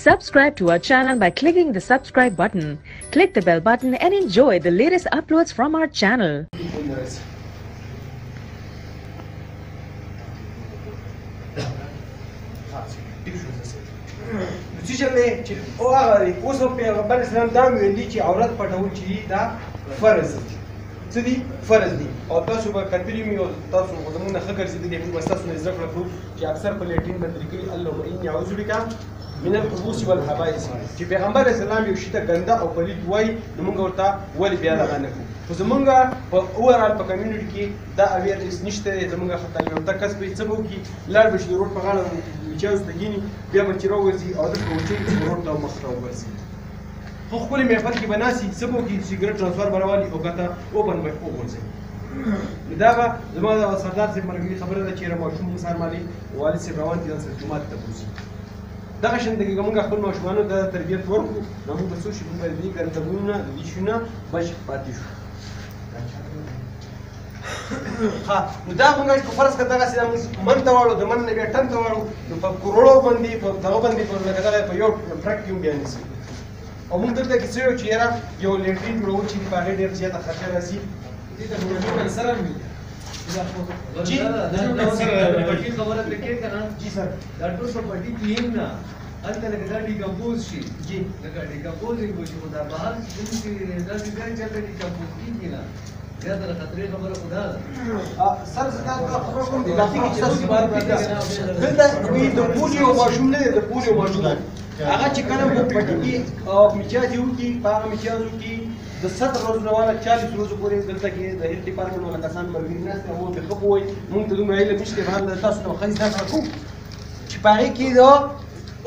Subscribe to our channel by clicking the subscribe button. Click the bell button and enjoy the latest uploads from our channel. پیغمبر اسلام دا ویلي چې عورت پټول چې دا فرض دي څه دي فرض دي او تاسو به کتلی مې او تاسو زموږ نه ښه ګرځېدلي موږ به ستاسو نه زده کړه کړو چې اکثر په لیټین باندې لیکلي اللهم اني اعوذ بک من الخبث والخبائث چې پیغمبر اسلام یو شي ته ګنده او پلید وایي نو موږ ورته ولې بیا دغه نه کوو خو زمونږ په اوورال په کمیونټي کې دا اویرنس نشته دی زمونږ خطا یو دا کس به څه به وکړي لاړ به شي د روډ په غاړه وچاوز ته ګیني بیا به چې راوګرځي او دلته به وچوي چې روډ ته مخ راوګرځي خو ښکلې محفل کې به ناستي څه به وکړي سګرټ ټرانسفر به راوالي او که ته اوپن به وغورځوي دا به زما د سردار صاحب مرګلي خبره ده چې یاره ماشوم سهار مالي والد صاحب روان دي ځان سره جومات ته بوځي دغه شانتې که موږ خپل ماشومانو ته تربیت ورکړو نو موږ به څه شي موږ به د دې ګندګونو نه د دې شیو نه بچ پاتې شو ها نو دا موږ که فرض کړه دغسې من ته واړو د من نه بیا ټن ته واړو نو په کروړو باندې په دغه باندې لکه دغه په یو ټرک کې هم بیا نیسي او موږ دلته کې څه یو چې یاره یو لیټرین جوړول چې په هغې ډېر زیاته خرچه راسي دې ته ګورنمنټ سره هم وي جی پټي خبره پرې کې که نه جی سر دا ټول په پټي کې هم نه هلته لکه دا ډیکمپوز شي جی لکه ډیکمپوزینګ وشي خو دا بهر داسې داسې ځای چېرته ډیکمپوز کېږي نه زیاته د خطرې خبره خو دا ده سر زه دا خبره کوم دلته کې ستاسو دلته د پولیو ماشوم نه دی د پولیو ماشوم هغه چې کله په پټي کې میچاجي وکړي په هغه میچاجو کې د 70 ورځو نه والا 40 ورځو پورې دلته کې د هیلث ډپارټمنټ والا کسان ملګري ناست هغه به ښه ووایي موږ ته دومره علم نشته باندې تاسو ته ښه زده کړه کوو چې په هغې کې د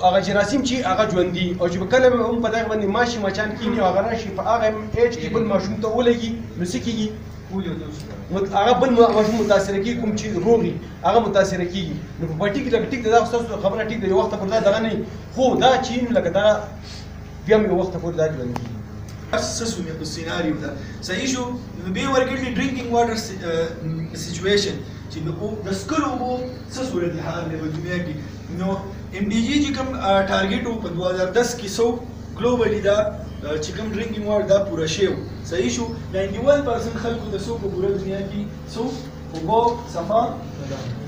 هغه جراثیم چې هغه ژوندي او چې کله هم په دغه باندې ماشي مچان کېني او هغه راشي په هغه ایج کې بل ماشوم ته ولګي نو څه کېږي هغه بل ماشوم متاثره کېږي کوم چې روغ وي هغه متاثره کېږي نو په پټي کې لکه ټیک ده دا ستاسو خبره ټیک ده یو وخته پر دا دغه نه خو دا چې لکه دا بیا هم یو وخته پورې دا ژوندي کېږي اسسوا من السيناريو ده سيجو بيور قال لي درينكينج واتر سيتويشن چې د سکلو مو څه صورت حال دی په دنیا کې نو ام ډي جي چې کوم ټارګټ په 2010 کې سو ګلوبالي دا چې کوم ډرینکینګ واټر دا پوره شو صحیح شو 91% خلکو د سو په پوره دنیا کې سو وګو صفا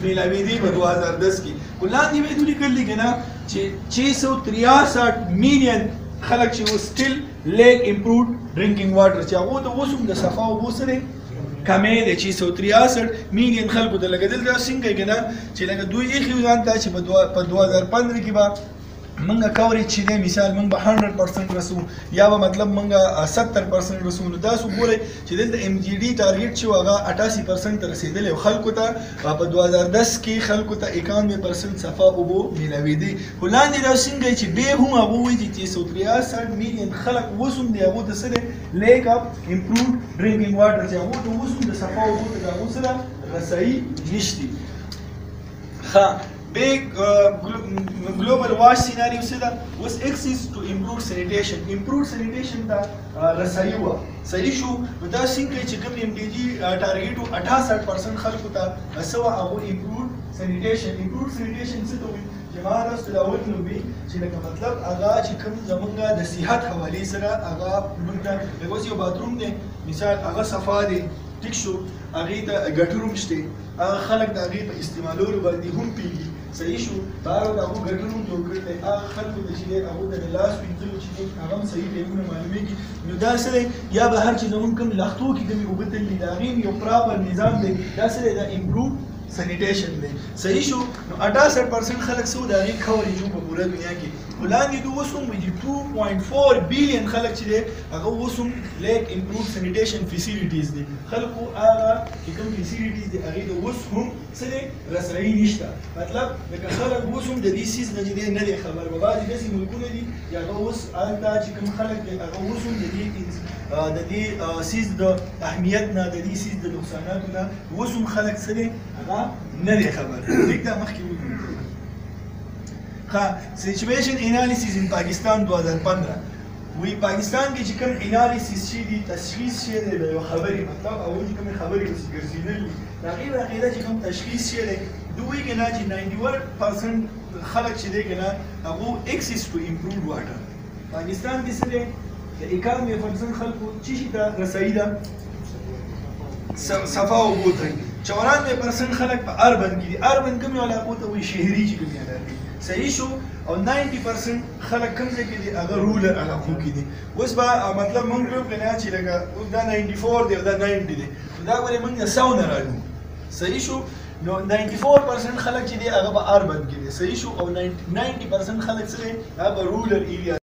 ملاوي دي په 2010 کې ولاندې به دوی کړل کنه چې 663 میلیون خلک چې وستل لیک امپرووډ ډرینکینګ واټر چې هغه د وسوم د صفا او بو سره کمې د 663 میلیون خلکو د لګیدل دا څنګه کنه چې لکه دوی یې خو ځان ته چې په 2015 کې به منګه کوریج چې دی مثال منګ به 100% رسو یا به مطلب منګه 70% رسو نو دا سو ګورئ چې دلته ام جی ډي ټارګټ چې هغه 88% رسیدلی خلکو ته په 2010 کې خلکو ته 91% صفا اوبو میلاوي دي ولاندې دا څنګه چې به هم هغه وایي چې 663 میلیون خلک وسوم دی هغه د سره لیک اپ امپرووډ ډرینکینګ واټر چې هغه د وسوم د صفا اوبو ته هغه سره رسایي نشته ها big global wash scenario سره was access to improved sanitation دا رسایي صحیح شو دا څنګه چې کوم ام ډي جي ټارګټ 68% خلکو ته سوا هغه improved sanitation څه ته وایي چې ما تاسو ته اول نو وی چې لکه مطلب هغه چې کوم زمونږه د صحت حوالې سره هغه موږ ته لکه یو باتروم دی مثال هغه صفا دی ټیک شو هغې ته ګټر هم شته هغه خلک د هغې په استعمالولو باندې هم پیږي صحیح شو هغه د هغو ګټر هم جوړ کړی دی هغه خلکو ته چې دی هغو ته د لاس وینځلو چې دی هغه هم صحیح ټایمونه معلومېږي نو دا څه دی یا به هر چې زمونږ کوم لښتو کې کومې اوبه تللي د هغې یو پراپر نظام دی دا څه دی دا امپرووډ سینیټیشن دی صحیح شو نو 68% خلک څه د هغې کوریج په پوره دنیا کې ولاندې دوی اوس هم وایي 2.4 بلین خلک چې دی هغه اوس هم لیک امپرووډ سینیټیشن فیسیلیټیز دي خلکو هغه چې کوم فیسیلیټیز دي هغې ته اوس هم څه دی رسایي نشته مطلب لکه خلک اوس هم د دې سیز نه چې دی نه دی خبر به بعضې داسې ملکونه دي چې هغه اوس هلته چې کوم خلک دی هغه اوس هم د دې سیز د اهمیت نه د دې سیز د نقصاناتو نه اوس هم خلک څه دی هغه نه دی خبر لیک دا مخکې وګورو ها سچویشن انالیسیس ان پاکستان 2015 وی پاکستان کې چې کوم انالیسیس شي دي تشخیص شي د یو خبرې مطلب او چې کوم خبرې وسې ګرځېدلې د هغې واقعیت چې کوم تشخیص شي دی دوی کې نه چې 91% خلک چې دی که نه هغو اکسس ټو امپرووډ واټر پاکستان کې څه دی د 91% خلکو څه شي ته رسایي ده صفا اوبو ته 94% خلک په اربن کې دي اربن کومې علاقو ته وایي شهري چې کومې علاقې صحیح شو او 90% خلک کوم ځای کې دي هغه رولر علاقو کې دي اوس به مطلب موږ ویو که نه چې لکه اوس دا 94 دی او دا 90 دی دا ګورې موږ د 100 نه راځو صحیح شو نو 94% خلک چې دي هغه په اربن کې دي صحیح شو او 90% خلک څه دي هغه په رولر ایریاز